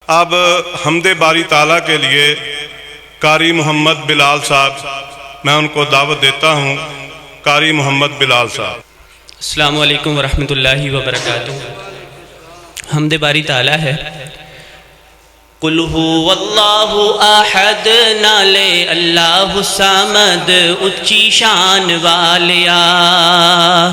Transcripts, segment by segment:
اب حمد باری تعالیٰ کے لیے قاری محمد بلال صاحب، میں ان کو دعوت دیتا ہوں۔ قاری محمد بلال صاحب۔ السلام علیکم ورحمۃ اللہ وبرکاتہ۔ حمد باری تعالیٰ ہے۔ قل هو اللہ احد، نالے اللہ الصمد، اچھی شان والیا۔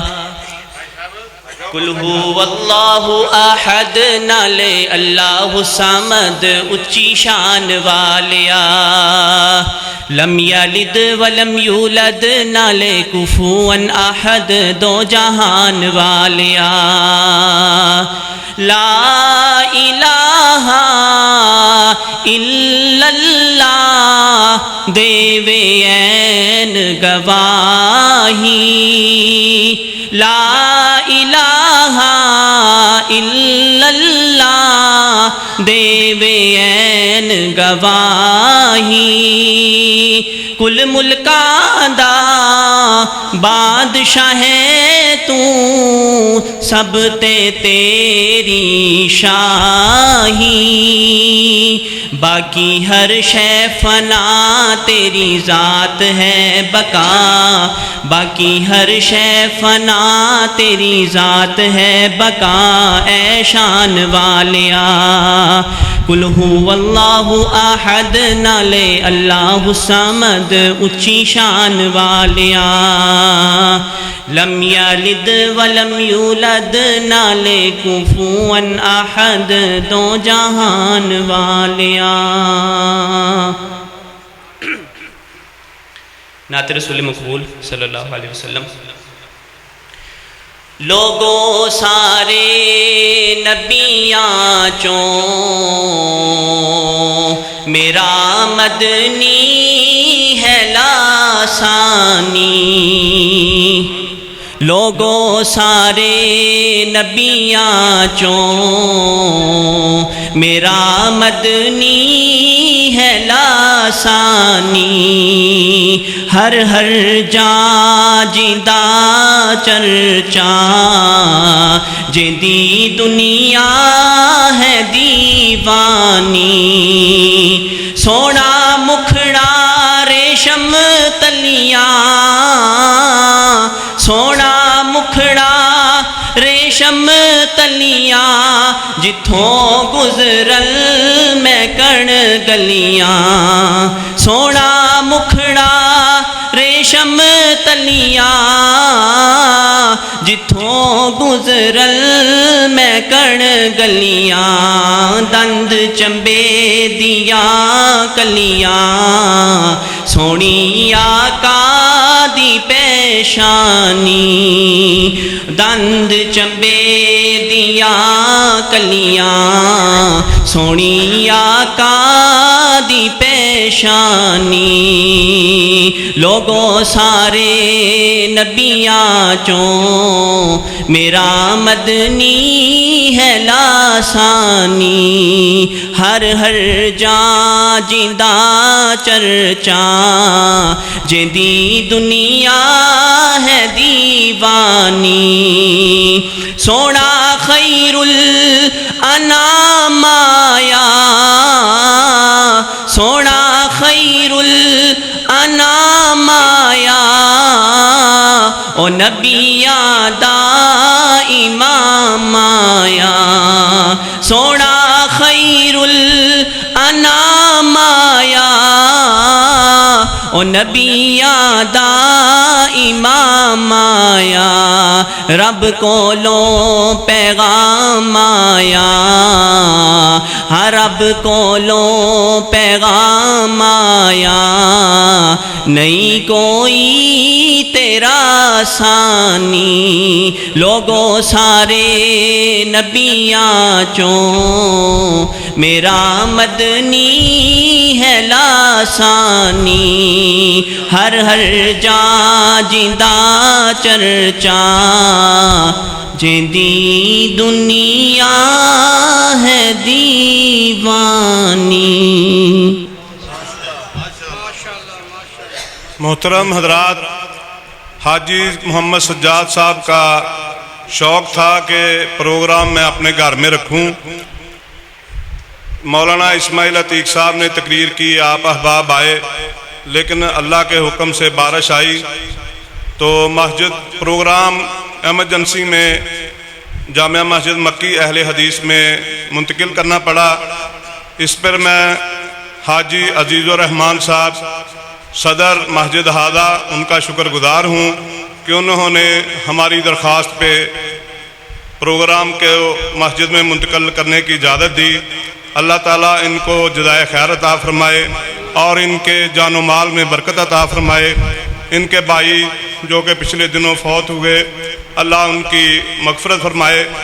قل هو اللہ احد، نالے اللہ الصمد، اچھی شان والیا۔ لم یلد ولم یولد، نالے کفوا احد، دو جہان والیا۔ لا الہ الا اللہ، دیوے این گواہی۔ لا الہ الا اللہ، دیوے این گواہی۔ کل ملکاں دا بادشاہ ہے تو، سب تے تیری شاہی۔ باقی ہر شے فنا، تیری ذات ہے بقا۔ باقی ہر شے فنا، تیری ذات ہے بقا، اے شان والیا۔ قل هو اللہ احد، نالے اللہ الصمد، اچھی شان والیا۔ لم یلد ولم یولد، نالے کفوا احد، دو جہان والیا۔ نعت رسول مقبول صلی اللہ علیہ وسلم۔ لوگوں سارے نبیاں چوں، میرا مدنی ہے لاسانی۔ لوگوں سارے نبیاں چوں، میرا مدنی ہے لاسانی۔ ہر ہر جاں جیندہ چرچا، جیندی دنیا ہے دیوانی۔ سونا مکھڑا ریشم تلیاں، سونا مکھڑا ریشم تلیاں، جتھوں گزرل میں کڑ گلیاں۔ سونا مکھڑا ریشم تلیاں، جتھوں گزرل میں کڑ گلیاں۔ دند چمبے دیا کلیاں، سونی آقا دی پیشانی۔ دند چمبے دیا کلیاں، سونی آقا دی پیشانی۔ لوگوں سارے نبیاں چوں، میرا مدنی ہے لاسانی۔ ہر ہر جاں جیندہ چرچا، جیندی دنیا ہے دیوانی۔ سونا خیر الانام آیا، سونا خیر الانام آیا، او نبیاں دا امام آیا۔ سونا خیر الانام آیا، او نبیاں دا امام آیا۔ رب کولوں پیغام آیا، ہاں رب کولوں پیغام آیا۔ نہیں کوئی تیرا ثانی، لوگوں سارے نبیاں چوں، میرا مدنی ہے لاسانی۔ ہر ہر جاں جیندہ چرچا، جیندی دنیا ہے دیوانی۔ محترم حضرات، حاجی محمد سجاد صاحب کا شوق تھا کہ پروگرام میں اپنے گھر میں رکھوں، مولانا اسماعیل عتیق صاحب نے تقریر کی، آپ احباب آئے، لیکن اللہ کے حکم سے بارش آئی تو مسجد پروگرام ایمرجنسی میں جامعہ مسجد مکی اہل حدیث میں منتقل کرنا پڑا۔ اس پر میں حاجی عزیز الرحمان صاحب صدر مسجد ہادہ ان کا شکر گزار ہوں کہ انہوں نے ہماری درخواست پہ پروگرام کے مسجد میں منتقل کرنے کی اجازت دی۔ اللہ تعالیٰ ان کو جزائے خیر عطا فرمائے اور ان کے جان و مال میں برکت عطا فرمائے۔ ان کے بھائی جو کہ پچھلے دنوں فوت ہوئے، اللہ ان کی مغفرت فرمائے۔